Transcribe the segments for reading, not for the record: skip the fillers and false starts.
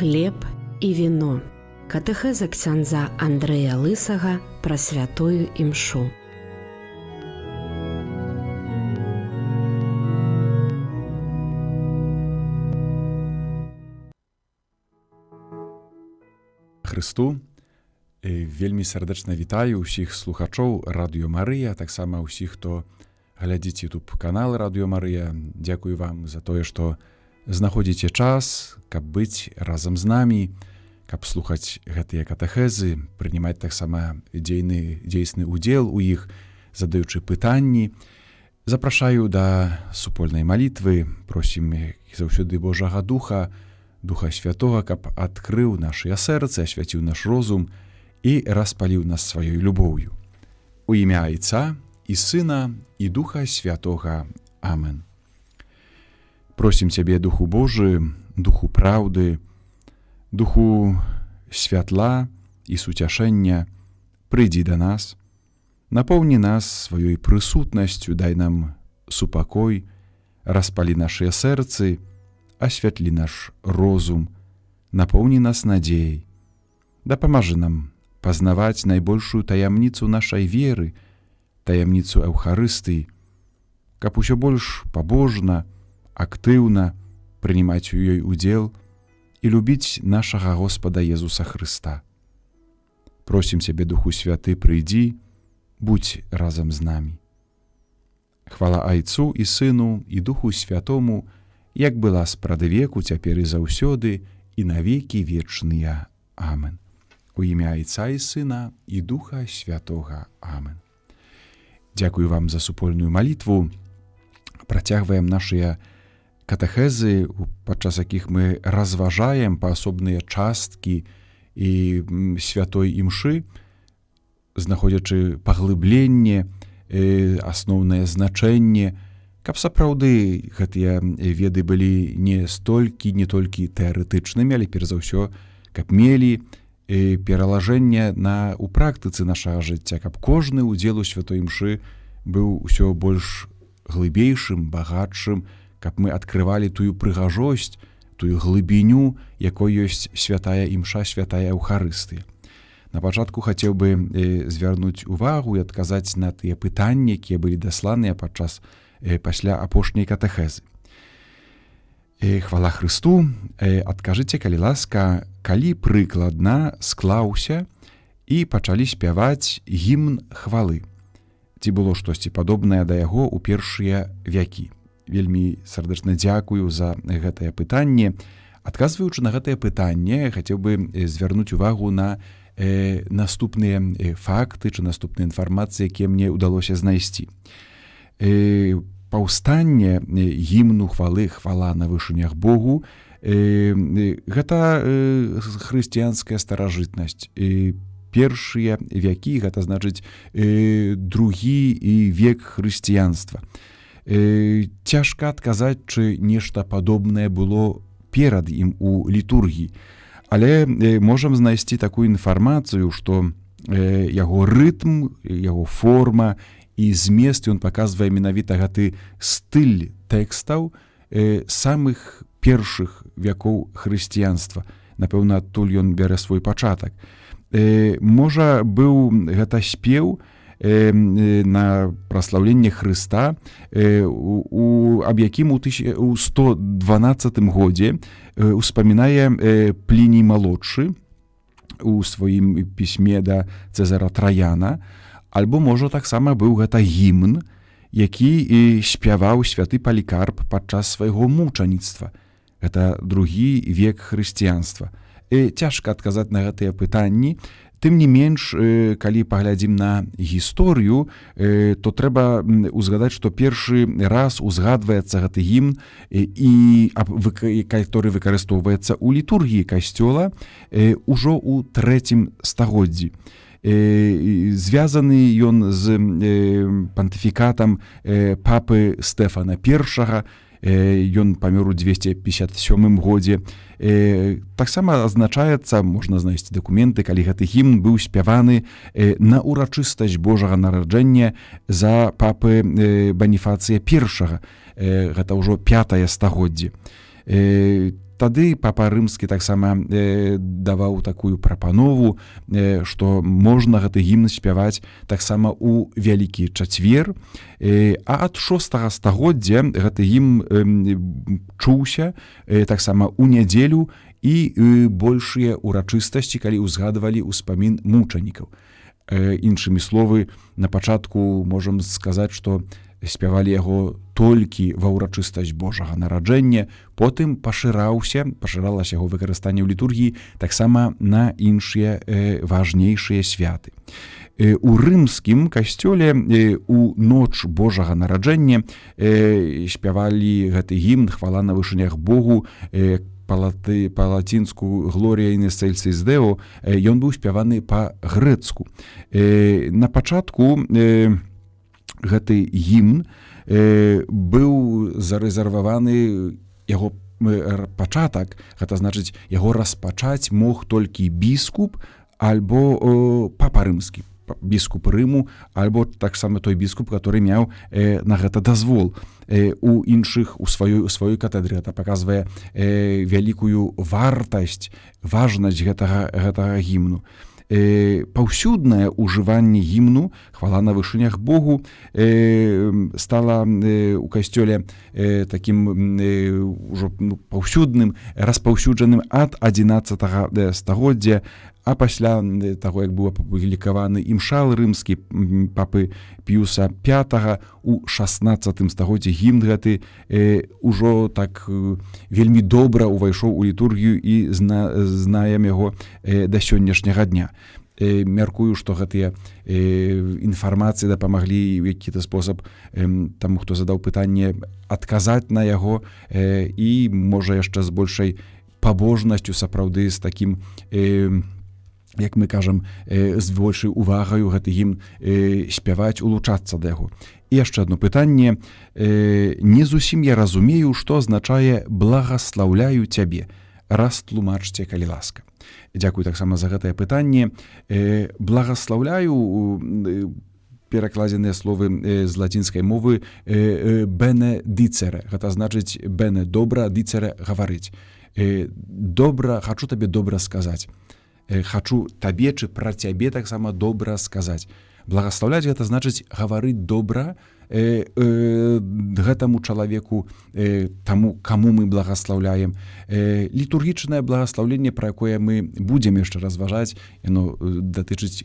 Хлеб і віно. Катэхеза ксяндза Андрэя Лысага пра святую імшу. Христу. Вельмі сардэчна вітаю ўсіх слухачоў Радыё Марыя, таксама ўсіх, хто глядзіць YouTube-канал Радыё Марыя. Дзякую вам за тое, што знаходзіце час, каб быць разам з намі, каб слухаць гэтыя катэхезы, прынимаць таксама дзейсны удзел у іх, задаючы пытанні. Запрашаю да супольнай малітвы, просім заўсёды Божага Духа, Духа Святога, каб адкрыў нашыя сэрцы, асвяціў наш розум і распаліў нас сваёй любоўю. У імя Айца і Сына і Духа Святога. Амен. Просім Цябе, Духу Божы, Духу праўды, Духу святла і суцяшэння, прыйдзі да нас, напоўні нас сваёй прысутнасцю, дай нам супакой, распалі нашыя сэрцы, асвятлі наш розум, напоўні нас надзеяй. Дапамажы нам пазнаваць найбольшую таямніцу нашай веры, таямніцу Эўхарыстыі, каб усё больш пабожна, актыўна прынимаць у ёй удзел і любіць нашага Господа Езуса Хрыста. Просім Цябе, Духу Святы, прыйдзі, будзь разам з намі. Хвала Айцу і Сыну і Духу Святому, як была спрады веку, цяпер і заўсёды, і навекі вечныя. Амен. У імя Айца і Сына і Духа Святога. Амен. Дзякую вам за супольную малітву. Працягваем нашыя катэхезы, падчас якіх мы разважаем паасобныя часткі і святой імшы, знаходзячы паглыбленне, асноўнае значэнне, каб сапраўды гэтыя веды былі не толькі тэарэтычнымі, але перш за ўсё, каб мелі пералажэнне у практыцы нашага жыцця, каб кожны удзел у святой імшы быў усё больш глыбейшым, багатшым, каб мы адкрывалі тую прыгажосць, тую глыбіню, якой ёсць святая імша, святая Эўхарыстыя. На пачатку хацеў бы звярнуць увагу і адказаць на тыя пытанні, якія былі дасланыя пасля апошняй катэхезы. Хвала Хрысту, адкажыце, калі ласка, калі прыкладна склаўся і пачалі спяваць гімн хвалы. Ці было штосьці падобнае да яго ў першыя вякі? Вельмі сардэчна дзякую за гэтае пытанне. Адказваючы на гэтае пытанне, хацеў бы звярнуць увагу на наступныя факты чи наступныя інфармацыі, якія мне ўдалося знайсці. Паўстанне гімну хвалы, хвала на вышынях Богу, гэта хрысціянская старажытнасць. Першыя вякі, гэта значыць другі век хрысціянства. Цяжка адказаць, чы нешта падобнае было перад ім у літургіі. Але можам знайсці такую інфармацыю, што яго рытм, яго форма і змест, ён паказвае менавіта гэты стыль тэкстаў самых першых вякоў хрысціянства. Напэўна, адтуль ён бярэ свой пачатак. Можа, быў гэта спеў на праслаўленне Хрыста, аб якім у 112 годзе успамінае Пліній малодшы у сваім пісьме да Цэзара Траяна, альбо, можа, таксама быў гэта гімн, які спяваў святы Палікарп падчас свайго мучаніцтва. Гэта другі век хрысціянства. Цяжка адказаць на гэтыя пытанні. Тым не менш, калі паглядзім на гісторыю, то трэба узгадаць, што першы раз узгадваецца гэты гімн, который выкарыстоўваецца ў літургіі касцёла ўжо ў 3 стагоддзі. Звязаны ён з пантыфікатам папы Стэфана I, ён памёр у 257 годзе. Таксама азначаецца, можна знайсці дакументы, калі гэты гімн быў спяваны на урачыстасць Божага нараджэння за папы Баніфацыя I. Гэта ўжо 5 стагоддзе. Тады папа рымскі таксама даваў такую прапанову, што можна гэты гімн спяваць таксама ў Вялікі чацвер, а ад 6 стагоддзя гэты гімн чуўся таксама ў нядзелю і большыя урачыстасці, калі ўзгадвалі ўспамін мучанікаў. Іншымі словы, на пачатку можам сказаць, што спявалі яго толькі ва ўрачыстасць Божага нараджэння, потым пашыралася яго выкарыстанне ў літургіі таксама на іншыя важнейшыя святы. У рымскім касцёле у ноч Божага нараджэння спявалі гэты гімн «Хвала на вышынях Богу», па-лацінску «Глорія ін эксцельсіс Део», ён быў спяваны па-грэцку. На пачатку гэты гімн быў зарэзерваваны, яго пачатак, гэта значыць, яго распачаць мог толькі біскуп альбо папа рымскі, біскуп Рыму, альбо таксама той біскуп, который меў на гэта дазвол. У іншых, у сваёй катедры, гэта паказвае вялікую вартасць, важнасць гэтага гімну. Паўсюднае ўжыванне гімну «Хвала на вышынях Богу» стала у касцёле такім ужо паўсюдным, распаўсюджаным ад 11 стагоддзя, а пасля таго, як быў апублікаваны імшал рымскі папы Піюса V, у 16 стагоддзі гімн гэты ўжо так вельмі добра ўвайшоў у літургію і знаем яго да сённяшняга дня. Мяркую, што гэтыя інфармацыі дапамаглі ў які-то спосаб таму, хто задаў пытанне, адказаць на яго і, можа, яшчэ з большай пабожнасцю, сапраўды з такім, як мы кажам, з большай увагаю гэты гімн спяваць, улучацца да яго. І яшчэ одно пытанне. Не зусім я разумею, што азначае «благаслаўляю цябе». Растлумачце, калі ласка. Дзякую таксама за гэтае пытанне. Благаслаўляю, перакладзеныя словы з лацінскай мовы «бенедицере». Гэта значыць «бене» – добра, «дицере» – гаварыць. Добра, хачу табе добра сказаць. Хачу табе ці пра цябе таксама добра сказаць. Благаслаўляць гэта значыць гаварыць добра гэтаму чалавеку, таму, каму мы благаслаўляем. Літургічнае благаслаўленне, пра якое мы будзем яшчэ разважаць, яно датычыць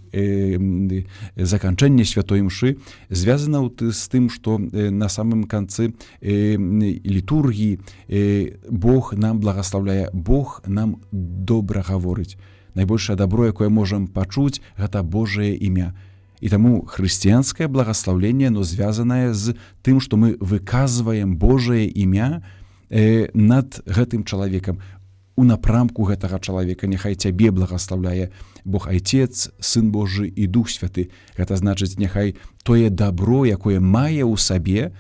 заканчэння святой імшы, звязана з тым, што на самым канцы літургіі Бог нам благаслаўляе, Бог нам добра гаворыць. Найбольшае дабро, якое можам пачуць, гэта Божае імя. І таму хрысціянскае благаслаўленне, оно звязанае з тым, што мы выказваем Божае імя над гэтым чалавекам, у напрамку гэтага чалавека. Няхай цябе благаслаўляе Бог Айцец, Сын Божы і Дух Святы. Гэта значыць, няхай тое дабро, якое мае ў сабе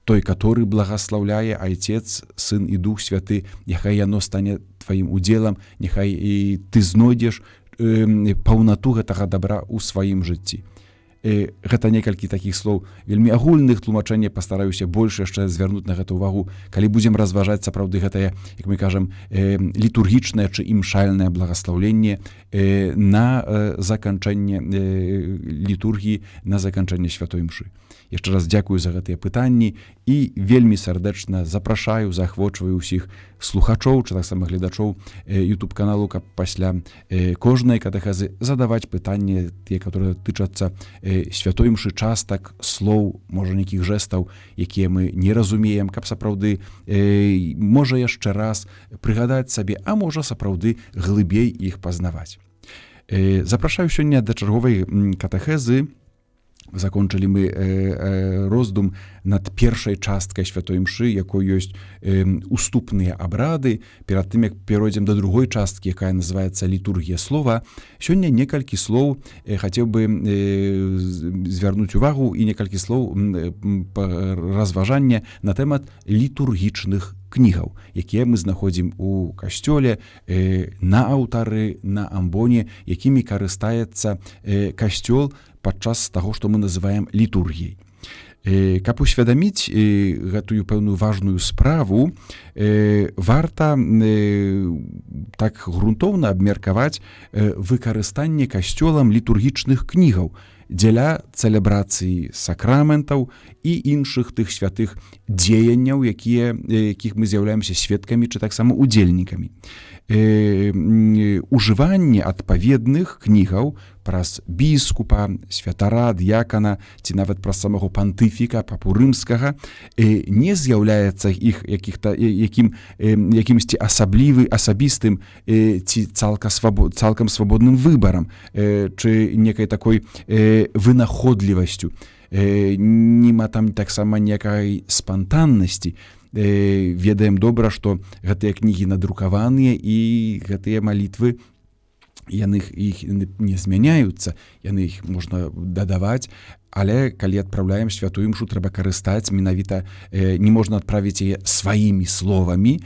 той, который благаслаўляе Айцец, Сын і Дух Святы, няхай яно стане тваім удзелам, няхай і ты знойдзеш паўнату гэтага дабра ў сваім жыцці. Гэта некалькі такіх слоў вельмі агульных тлумачэння, пастараюся больш яшчэ звярнуць на гэту увагу, калі будзем разважаць сапраўды гэтае, як мы кажам, літургічнае ці імшальнае благаслаўленне на заканчэнне літургіі, на заканчэнне святой імшы. Яшчэ раз дзякую за гэтыя пытанні і вельмі сардэчна запрашаю, заахвочваю ўсіх слухачоў, ці таксама гледачоў YouTube-каналу, каб пасля кожнай катэхезы задаваць пытанні, тыя, которые тычацца святой імшы, частак, слоў, можа, нейкіх жэстаў, якія мы не разумеем, каб сапраўды, можа, яшчэ раз прыгадаць сабе, а можа, сапраўды глыбей іх пазнаваць. Запрашаю сёння да чарговай катэхезы. Закончылі мы роздум над першай часткай святой імшы, якой ёсць уступныя абрады. Перад тым, як перайдзем да другой часткі, якая называецца літургія слова, сёння некалькі слоў хацеў бы звярнуць увагу і некалькі слоў разважання на тэмат літургічных кнігаў, якія мы знаходзім у касцёле, на алтары, на амбоне, якімі карыстаецца касцёл падчас таго, што мы называем літургіяй. Каб усвядаміць гэтую пэўную важную справу, варта так грунтоўна абмеркаваць выкарыстанне касцёлам літургічных кнігаў дзеля цэлебрацыі сакраментаў і іншых тых святых дзеянняў, якіх мы з'яўляемся сведкамі ці таксама удзельнікамі. Ужыванне адпаведных кнігаў праз біскупа, святара, д'якана ці нават праз самого пантыфіка, папу рымскага не з'яўляецца іх якімсьці асабістым ці цалкам свабодным выбарам чи некай такой вынаходлівасцю. Нема там таксама некай спантаннасці. Ведаем добра, што гэтыя кнігі надрукаваныя і гэтыя малітвы яны іх не змяняюцца, яны іх можна дадаваць, але калі адпраўляем святую імшу, трэба карыстаць менавіта, не можна адправіць яе сваімі словамі,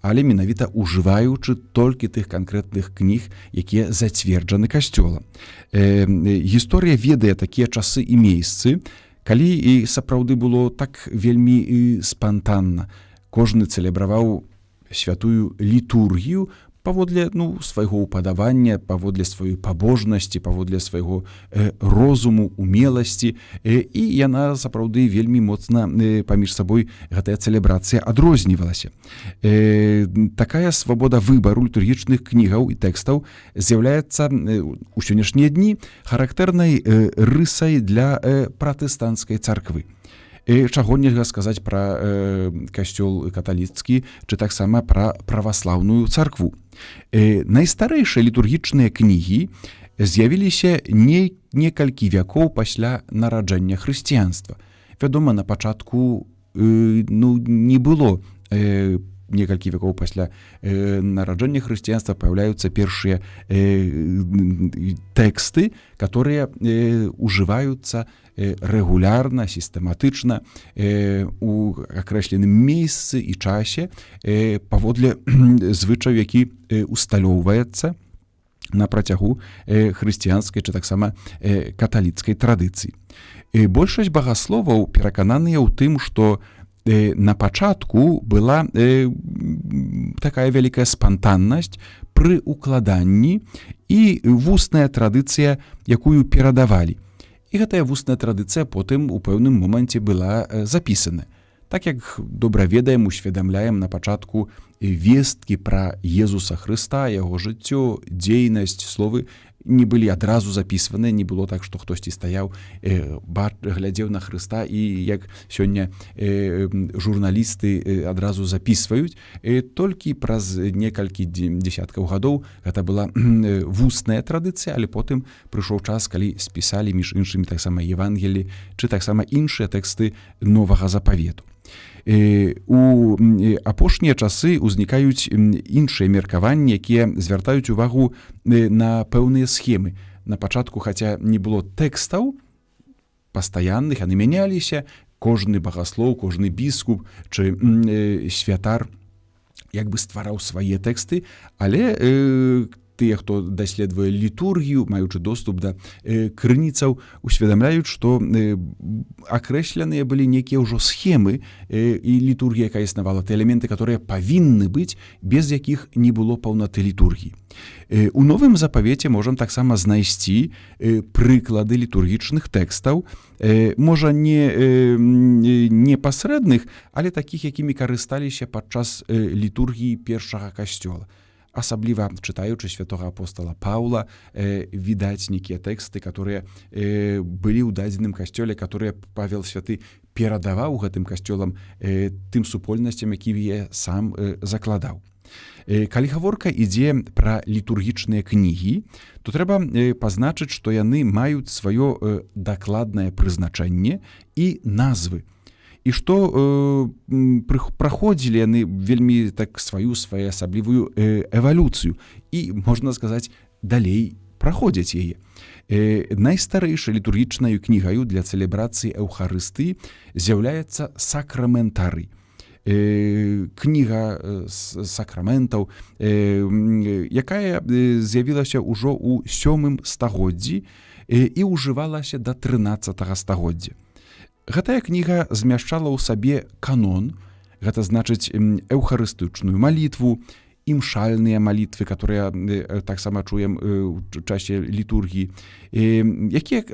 але менавіта ужываючы толькі тых канкрэтных кніг, якія зацверджаны касцёлам. Гісторыя ведае такія часы і месцы, калі і сапраўды было так вельмі спантанна. Кожны цэлебраваў святую літургію паводле свайго ўпадавання, паводле сваёй пабожнасці, паводле свайго розуму, умеласці, і яна сапраўды вельмі моцна паміж сабой гэтая цэлебрацыя адрознівалася. Такая свабода выбару літургічных кнігаў і тэкстаў з'яўляецца у сённяшнія дні характэрнай рысай для пратэстанцкай царквы. Чаго нельга сказаць пра касцёл каталіцкі, ці таксама пра праваслаўную царкву. Найстарэйшыя літургічныя кнігі з'явіліся некалькі вякоў пасля нараджэння хрысціянства. Вядома, на пачатку не было некалькі вякоў пасля нараджэння хрысціянства паяўляюцца першыя тэксты, которые ужываюцца рэгулярна, сістэматычна у акрэсленым месцы і часе паводле звычаю, які усталёўваецца на працягу хрысціянскай ці таксама каталіцкай традыцыі. Большасць багасловаў перакананыя ў тым, што на пачатку была такая вялікая спантаннасць пры укладанні і вусная традыцыя, якую перадавалі. І гэтая вусная традыцыя потым у пэўным моманце была запісана. Так як добра ведаем, усведамляем на пачатку весткі пра Езуса Хрыста, яго жыццё, дзейнасць, словы не былі адразу запісваныя, не было так, што хтосьці стаяў, глядзеў на Хрыста і як сёння журналісты адразу запісваюць. Толькі праз некалькі дзесяткаў гадоў гэта была вусная традыцыя, але потым прыйшоў час, калі спісалі між іншымі таксама Евангелі, ці таксама іншыя тэксты Новага Запавету. У апошнія часы ўзнікаюць іншыя меркаванні, якія звяртаюць увагу на пэўныя схемы. На пачатку, хаця не было тэкстаў пастаянных, яны мяняліся, кожны багаслоў, кожны біскуп чи святар як бы ствараў свае тэксты, але тыя, хто даследуе літургію, маючы доступ да крыніцаў, усведамляюць, што акрэсленыя былі некія ўжо схемы і літургія, якая існавала, ты элементы, которые павінны быць, без якіх не было паўнаты літургіі. У Новым Запавеце можам таксама знайсці прыклады літургічных тэкстаў, можа не пасрэдных, але такіх, якімі карысталіся падчас літургіі першага касцёла. Асабліва чытаючы святога апостола Паўла, відаць некія тэксты, которые былі ў дадзеным касцёле, которые Павел святы перадаваў гэтым касцёлам тым супольнасцям, якія сам закладаў. Калі гаворка ідзе пра літургічныя кнігі, то трэба пазначыць, што яны маюць сваё дакладнае прызначэнне і назвы. І што праходзілі яны вельмі так сваю асаблівую эвалюцыю. І, можна сказаць, далей праходзяць яе. Найстарэйшай літургічнай кнігаю для цэлебрацыі Эўхарыстыі з'яўляецца сакраментарый. Кніга сакраментаў, якая з'явілася ўжо ў 7 стагоддзі і ўжывалася да 13 стагоддзя. Гэтая кніга змяшчала ў сабе канон, гэта значыць эўхарыстычную малітву, імшальныя малітвы, которые таксама чуем у часе літургіі, якія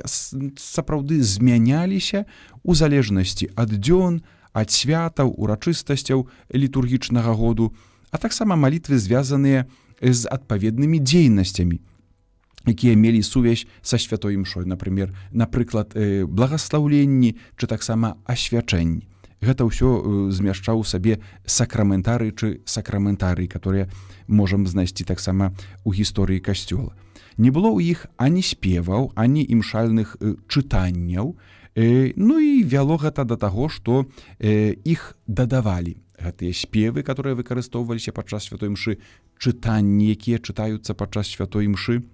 сапраўды змяняліся у залежнасці ад дзён, ад святаў, урачыстасцяў літургічнага году, а таксама малітвы звязаныя з адпаведнымі дзейнасцямі, якія мелі сувязь са святой імшой, напрыклад, благаслаўленні ці таксама асвячэнні. Гэта ўсё змяшчаў у сабе сакраментарый ці сакраментарый, которые можам знайсці таксама ў гісторыі касцёла. Не было ў іх ані спеваў, ані імшальных чытанняў, ну і вяло гэта да таго, што іх дадавалі. Гэтыя спевы, которые выкарыстоўваліся падчас святой імшы, чытанні, якія чытаюцца падчас святой імшы,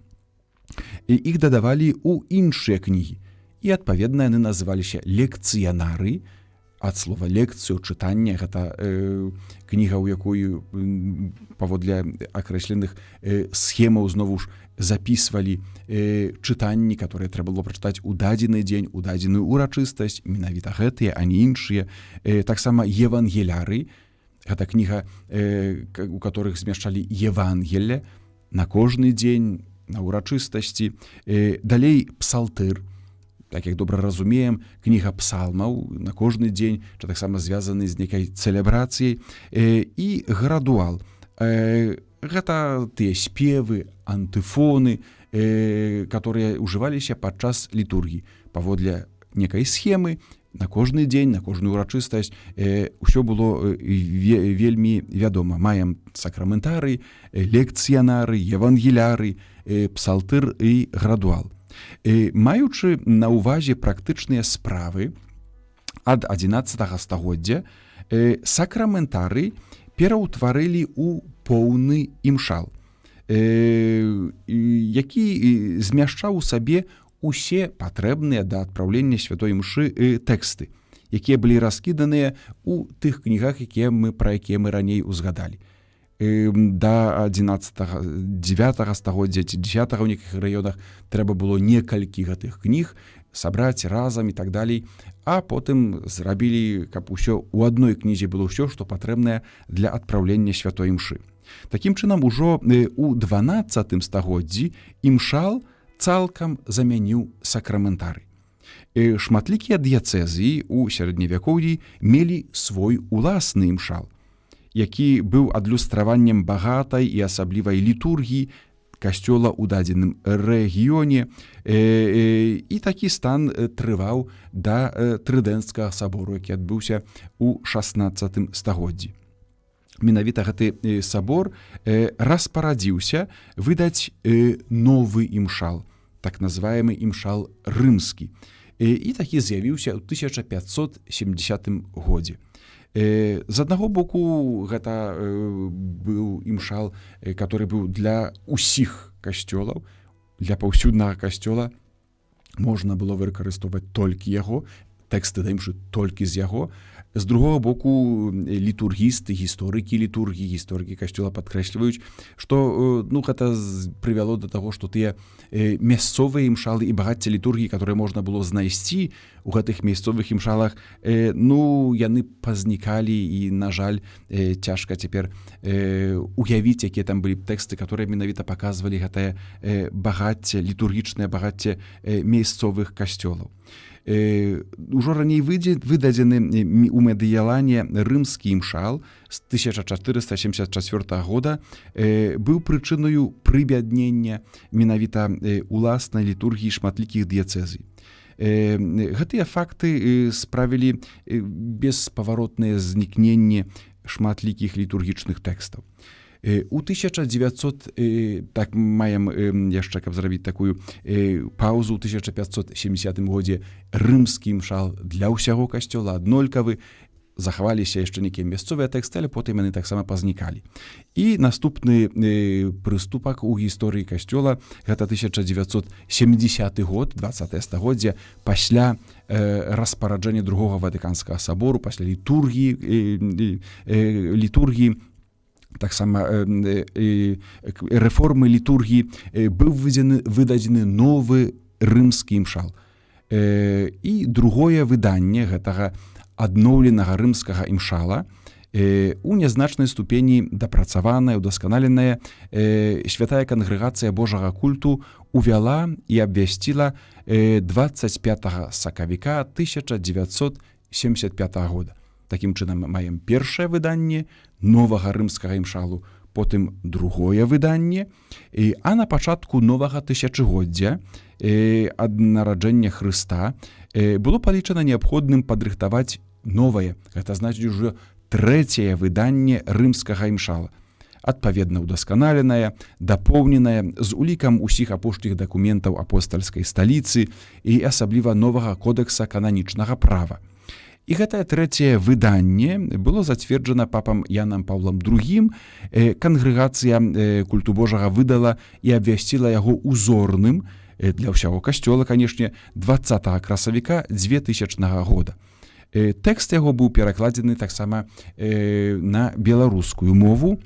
іх дадавалі ў іншыя кнігі. І, адпаведна, яны называліся лекцыянары, ад слова лекцыю, чытання, гэта кніга, у якую паводле акрэсленых схемаў знову ж запісвалі чытанні, которые трэба было прачытаць у дадзены дзень, у дадзеную урачыстасць, менавіта гэтыя, а не іншыя. Таксама евангеляры, гэта кніга, у которых змяшчалі евангелле на кожны дзень, на урачыстасці. Далей псалтыр, так як добра разумеем, кніга псалмаў на кожны дзень, што таксама звязаны з нейкай цэлебрацыяй, і градуал. Гэта тыя спевы, антыфоны, которые ўжываліся падчас літургіі. Паводле некай схемы, на кожны дзень, на кожную урачыстасць, усё было вельмі вядома. Маем сакраментары, лекцыянары, евангеляры, псалтыр і градуал. Маючы на ўвазе практычныя справы ад 11 стагоддзя, сакраментары пераўтварылі ў поўны імшал, які змяшчаў у сабе усе патрэбныя да адпраўлення святой імшы тэксты, якія былі раскіданыя ў тых кнігах, пра якія мы раней узгадалі. Да 9 стагоддзя ці 10 ў некіх раёнах трэба было некалькі гэтых кніг сабраць разам і так далей, а потым зрабілі, каб усё у адной кнізе было ўсё, што патрэбнае для адпраўлення святой імшы. Такім чынам, ужо у 12 стагоддзі імшал цалкам замяніў сакраментары. Шматлікія дыяцэзіі ў сярэдневякоўі мелі свой уласны імшал, які быў адлюстраваннем багатай і асаблівай літургіі касцёла ў дадзеным рэгіёне, і такі стан трываў да Трыдэнцкага сабору, які адбыўся ў 16 стагоддзі. Менавіта гэты сабор распарадзіўся выдаць новы імшал, так называемы імшал рымскі, і такі з'явіўся ў 1570 годзе. З аднаго боку, гэта быў імшал, который быў для усіх касцёлаў, для паўсюднага касцёла, можна было выкарыстоўваць толькі яго, тэксты да імшы толькі з яго. З другого боку, літургісты, гісторыкі літургіі, гісторыкі касцёла падкрэсліваюць, што гэта прывяло да таго, што тыя мясцовыя імшалы і багацце літургіі, которые можна было знайсці у гэтых мясцовых імшалах, яны пазнікалі, і, на жаль, цяжка цяпер уявіць, якія там былі тэксты, которые менавіта паказвалі гэтае багацце, літургічнае багацце мясцовых касцёлаў. Ужо раней выдадзены у Медыялане рымскі імшал з 1474 года быў прычынаю прыбяднення менавіта уласнай літургіі шматлікіх дыяцэзій. Гэтыя факты справілі беспаваротнае знікненне шматлікіх літургічных тэкстаў. У 1900, так маем яшчэ, каб зрабіць такую паузу, у 1570 годзе рымскі імшал для ўсяго касцёла аднолькавы, захаваліся яшчэ нейкія мясцовыя тэксты, але потым яны таксама пазнікалі. І наступны прыступак у гісторыі касцёла, гэта 1970 год, 20 стагоддзя, пасля распараджэння другога Ватыканскага сабору, пасля літургіі, таксама рэформы літургіі, быў выдадзены новы рымскі імшал. І другое выданне гэтага адноўленага рымскага імшала у нязначнай ступені дапрацаваная, удасканаленая святая кангрэгацыя Божага культу увяла і абвясціла 25 сакавіка 1975 года. Такім чынам маем першае выданне новага рымскага імшалу, потым другое выданне, а на пачатку новага тысячагоддзя ад нараджэння Хрыста было палічана неабходным падрыхтаваць новае, гэта значыць ужо трэцяе выданне рымскага імшала, адпаведна ўдасканаленае, дапоўненае з улікам усіх апошніх дакументаў апостальскай сталіцы і асабліва новага кодэкса кананічнага права. І гэтае трэцяе выданне было зацверджана папам Янам Паўлам II. Кангрэгацыя культу Божага выдала і абвясціла яго узорным для ўсяго касцёла, канешне, 20 красавіка 2000 года. Тэкст яго быў перакладзены таксама на беларускую мову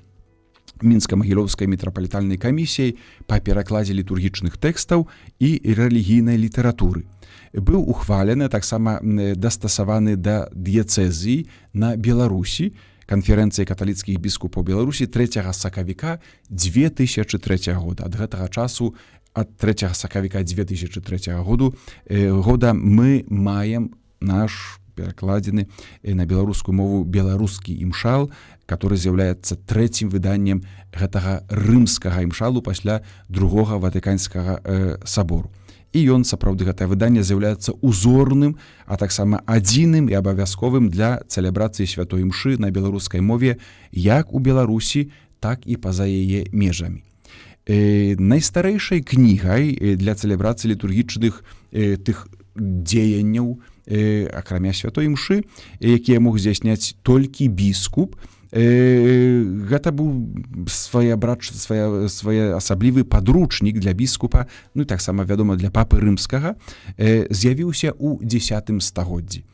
Мінска-Магілёўскай мітрапалітальнай камісіяй па перакладзе літургічных тэкстаў і рэлігійнай літаратуры. Быў ухвалены, таксама дастасаваны да дыяцэзіі на Беларусі, канферэнцыі каталіцкіх біскупаў Беларусі 3 сакавіка 2003 года. Ад гэтага часу, ад 3 сакавіка 2003 года мы маем наш перакладзены на беларускую мову беларускі імшал, который з'яўляецца трэцім выданнем гэтага рымскага імшалу пасля другога Ватыканскага сабору. І ён, сапраўды, гэтае выданне з'яўляецца узорным, а таксама адзіным і абавязковым для цэлебрацыі святой імшы на беларускай мове як у Беларусі, так і па-за яе межамі. Найстарэйшай кнігай для цэлебрацыі літургічных тых дзеянняў, акрамя святой імшы, якія мог здзяйсняць толькі біскуп, гэта быў своеасаблівы падручнік для біскупа, ну і таксама, вядома, для папы рымскага, з'явіўся ў 10 стагоддзі.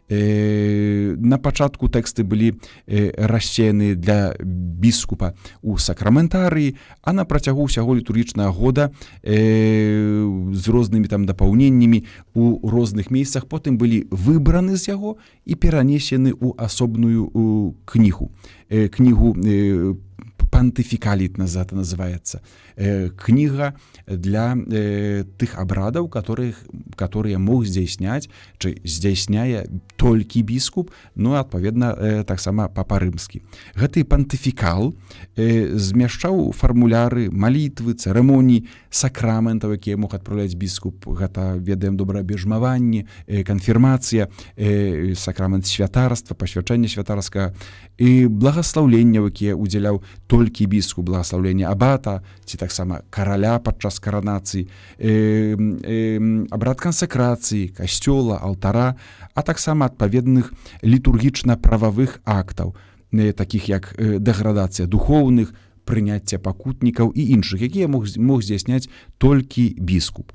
На пачатку тэксты былі рассеяны для біскупа ў сакраментарыі, а на працягу ўсяго літургічнага года з рознымі там дапаўненнямі у розных месцах потым былі выбраны з яго і перанесены ў асобную кнігу. Кнігу пантыфікаліт называецца. Кніга для тых абрадаў, которые мог здзяйсняць, ці здзяйсняе толькі біскуп, ну, адпаведна, таксама папа рымскі. Гэты пантыфікал змяшчаў фармуляры, малітвы, цырымоніі, сакраментаў, якія мог адпраўляць біскуп. Гэта, ведаем добра, абежмаванне, канфірмацыя, сакрамент святарства, пасвячэнне святарскага і благаслаўленняў, якія удзяляў толькі біскуп, благаслаўленне абата, ці таксама караля падчас каранацыі, абрад кансакрацыі, касцёла, алтара, а таксама адпаведных літургічна-прававых актаў, такіх як дэградацыя духоўных, прыняцце пакутнікаў і іншых, якія мог здзяйсняць толькі біскуп.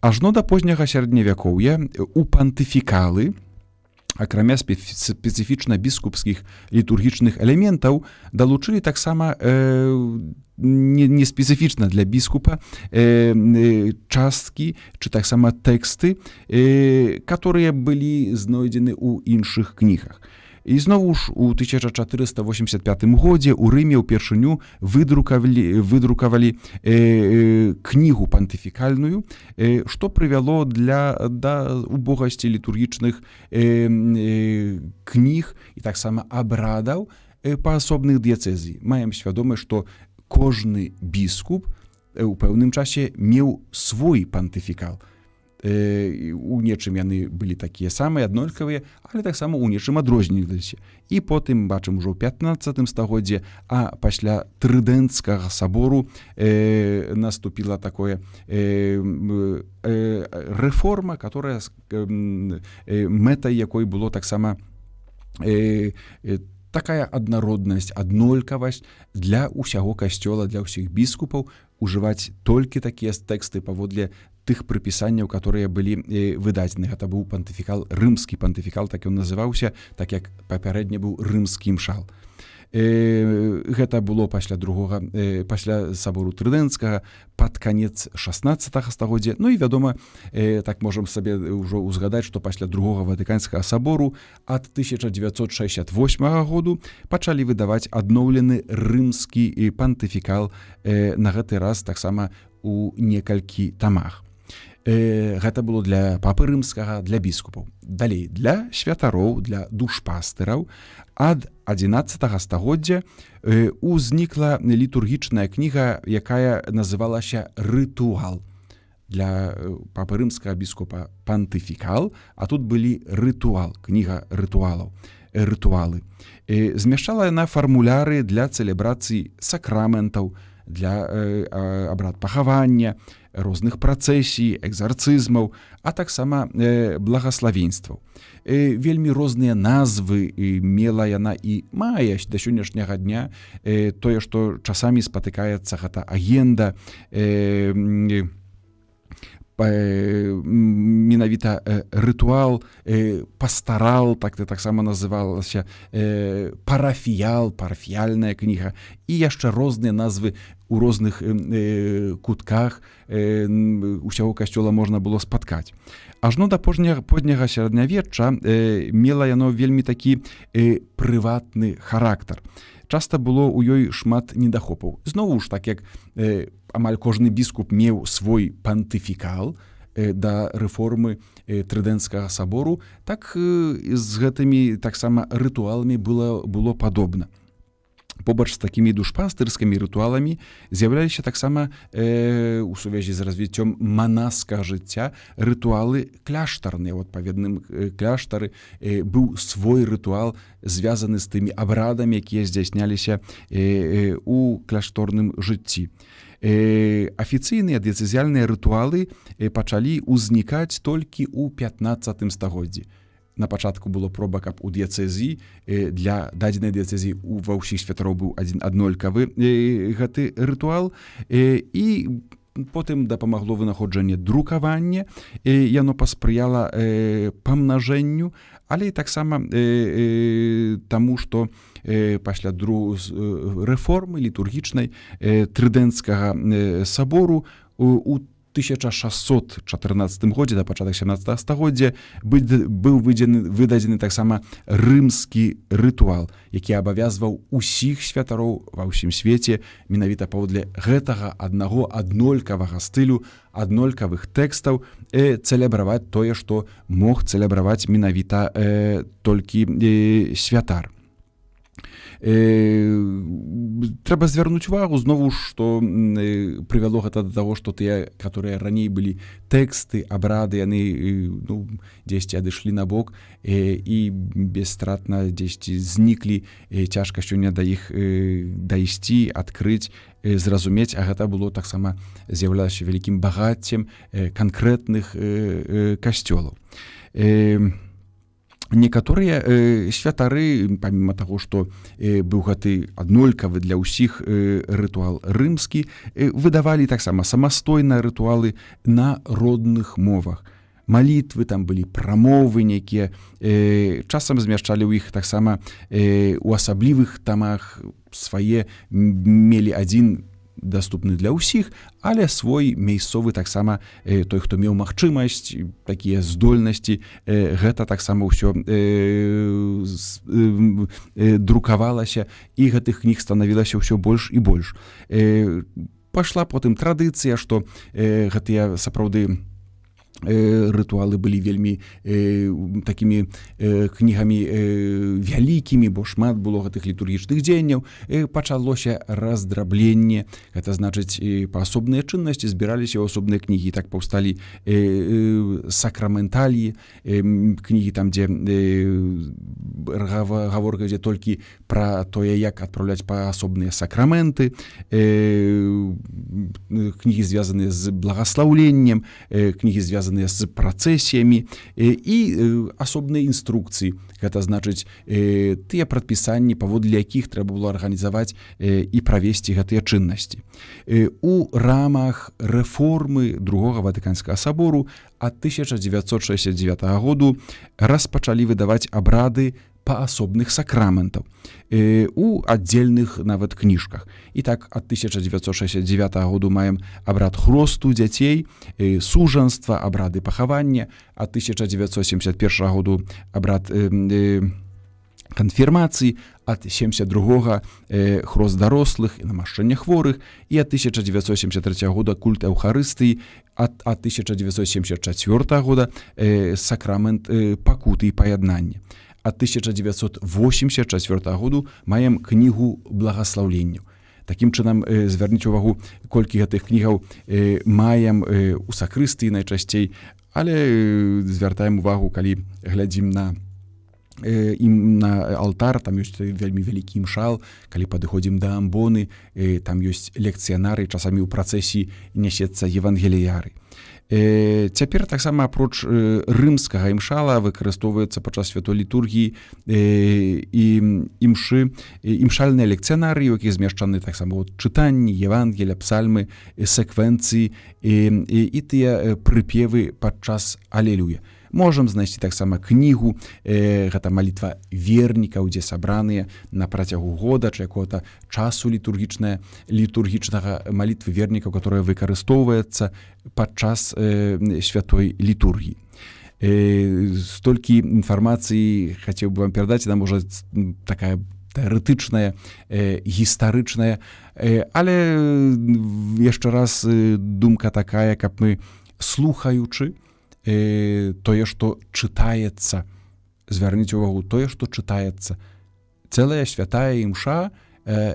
Ажно да позняга сярэдневякоўя у пантыфікалы, акрамя спецыфічна біскупскіх літургічных элементаў, далучылі таксама не спецыфічна для біскупа часткі, ці таксама тэксты, которые былі знойдзены ў іншых кнігах. І знову ж у 1485 годзе ў Рыме ўпершыню выдрукавалі кнігу пантыфікальную, што прывяло да убогасці літургічных кніг і таксама абрадаў па асобных дыяцэзій. Маем свядомасць, што кожны біскуп у пэўным часе меў свой пантыфікал. У нечым яны былі такія самыя аднолькавыя, але таксама у нечым адрозніваліся. І потым, бачым, ужо ў 15 стагоддзе, а пасля Трыдэнцкага сабору наступіла такое рэформа, которая мэтай якой было таксама такая аднароднасць, аднолькавасць для ўсяго касцёла, для ўсіх біскупаў, ужываць толькі такія тэксты паводле тых прыпісанняў, которые былі выдадзены. Гэта быў пантыфікал, рымскі пантыфікал, так ён называўся, так як папярэдне быў рымскі імшал. Гэта было пасля сабору Трыдэнцкага пад канец 16 стагоддзя. Ну і вядома, так можам сабе ўжо ўзгадаць, што пасля другога Ватыканскага сабору ад 1968 году пачалі выдаваць адноўлены рымскі пантыфікал, на гэты раз таксама у некалькі тамах. Гэта было для папы рымскага, для біскупаў. Далей, для святароў, для душпастыраў ад 11 стагоддзя узнікла літургічная кніга, якая называлася «Рытуал». Для папы рымскага біскупа пантыфікал, а тут былі «Рытуал», кніга рытуалаў, рытуалы. Змяшчала яна фармуляры для цэлебрацыі сакраментаў, для абрад пахавання, розных працэсій, экзарцызмаў, а таксама благаславенстваў. Вельмі розныя назвы мела яна і мае да сённяшняга дня. Тое, што часамі спатыкаецца гэта агенда, менавіта рытуал, пастарал, таксама называлася, парафіял, парафіяльная кніга, і яшчэ розныя назвы у розных кутках усяго касцёла можна было спаткаць. Ажно да позняга сярэднявечча мела яно вельмі такі прыватны характар. Часта было ў ёй шмат недахопаў. Зноў ж, так як амаль кожны біскуп меў свой пантыфікал да рэформы Трыдэнцкага сабору, так з гэтымі таксама рытуаламі было падобна. Побач з такімі душпастырскімі рытуаламі з'яўляліся таксама у сувязі з развіццём манаскага жыцця рытуалы кляштарныя. У адпаведным кляштары быў свой рытуал, звязаны з тымі абрадамі, якія здзяйсняліся у кляшторным жыцці. Афіцыйныя дыяцэзіяльныя рытуалы пачалі ўзнікаць толькі ў 15 стагоддзі. На пачатку было проба, каб у дыяцэзіі для дадзенай дыяцэзіі ва ўсіх святароў быў аднолькавы гэты рытуал, і потым дапамагло вынаходжанне друкавання, яно паспрыяла памнажэнню, але і таксама таму, што пасля рэформы літургічнай Трыдэнцкага сабору у 1614 годзе, да пачатак 17 стагоддзя, быў выдадзены таксама рымскі рытуал, які абавязваў усіх святароў ва ўсім свеце менавіта паводле гэтага аднаго аднолькавага стылю, аднолькавых тэкстаў цэлебраваць тое, што мог цэлебраваць менавіта толькі святар. Трэба звярнуць увагу знову, што прывяло гэта да таго, што тыя, которые раней былі тэксты, абрады, яны дзесьці адышлі на бок і бесстратна дзесьці зніклі. Цяжка сёння да іх дайсці, адкрыць, зразумець, а гэта было таксама з'яўлялася вялікім багаццем канкрэтных касцёлаў. Некаторыя святары, паміма таго, што быў гэты аднолькавы для ўсіх рытуал рымскі, выдавалі таксама самастойна рытуалы на родных мовах. Малітвы, там былі прамовы нейкія, часам змяшчалі ў іх таксама у асаблівых тамах свае, мелі адзін даступны для ўсіх, але свой мясцовы таксама, той, хто меў магчымасць, такія здольнасці, гэта таксама ўсё друкавалася, і гэтых кніг станавілася ўсё больш і больш. Пайшла потым традыцыя, што гэтыя сапраўды рытуалы былі вельмі такімі кнігамі вялікімі, бо шмат было гэтых літургічных дзеянняў. Пачалося раздрабленне, гэта значыць, паасобныя чыннасці збіраліся ў асобныя кнігі. Так паўсталі сакраменталіі, кнігі там, дзе гаворка ідзе толькі пра тое, як адпраўляць паасобныя сакраменты, кнігі звязаныя з благаслаўленнем, кнігі звязаныя з працэсіямі і асобныя інструкцыі. Гэта значыць, тыя прадпісанні, паводле якіх трэба было арганізаваць і правесці гэтыя чыннасці. У рамах рэформы другога Ватыканскага сабору ад 1969 году распачалі выдаваць абрады паасобных сакраментаў у аддзельных нават кніжках. І так, ад 1969 году маем абрад хросту дзяцей, сужанства, абрады пахавання, ад 1971 году абрад канфірмацыі, ад 72-го хрост дарослых і намашчэння хворых, і ад 1973 года культ Эўхарыстыі, ад 1974 года сакрамент пакуты і паяднання. Ад 1984 году маем кнігу благаслаўленняў. Такім чынам, звярніце ўвагу, колькі гэтых кнігаў маем у сакрыстыі найчасцей, але звяртаем увагу, калі глядзім на алтар, там ёсць вельмі вялікі імшал, калі падыходзім да амбоны, там ёсць лекцыянары, часамі ў працэсіі нясецца евангеліяры. Цяпер таксама апроч рымскага імшала выкарыстоўваецца падчас святой літургіі і імшальныя лекцыянары, якія змешчаны таксама чытанні, евангеля, псальмы, секвенцыі і тыя прыпевы падчас алелюя. Можам знайсці таксама кнігу, гэта малітва вернікаў, дзе сабраныя на працягу года ці якога-то часу літургічнага малітвы вернікаў, которая выкарыстоўваецца падчас святой літургіі. Столькі інфармацыі хацеў бы вам перадаць, яна можа такая тэарэтычная, гістарычная, але яшчэ раз думка такая, каб мы, слухаючы тое, што чытаецца, звярніце ўвагу, тое, што чытаецца. Цэлая святая імша,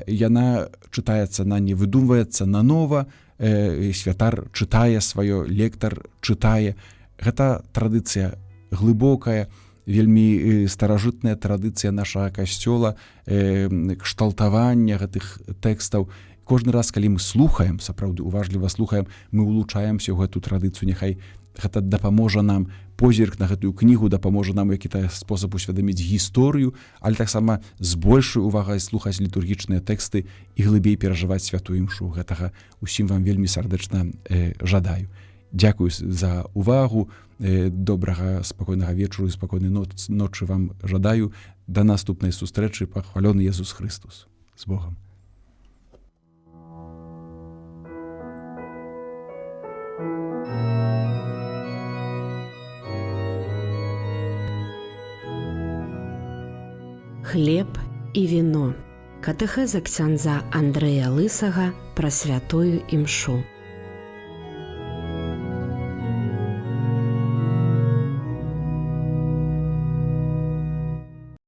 яна чытаецца, она не выдумваецца нанова, святар чытае сваё, лектар чытае. Гэта традыцыя глыбокая, вельмі старажытная традыцыя нашага касцёла, кшталтавання гэтых тэкстаў. Кожны раз, калі мы слухаем, сапраўды уважліва слухаем, мы улучшаемся ў гэту традыцыю. Няхай гэта дапаможа нам, позірк на гэтую кнігу дапаможа нам які-то спосаб усвядоміць гісторыю, але таксама з большай увагай слухаць літургічныя тэксты і глыбей перажываць святую імшу. Гэтага усім вам вельмі сардэчна жадаю. Дзякую за увагу, добрага, спакойнага вечару і спакойнай ночы вам жадаю. Да наступнай сустрэчы. Пахвалёны Езус Христос. З Богом. Хлеб і віно. Катэхеза ксяндза Андрэя Лысага пра святую імшу.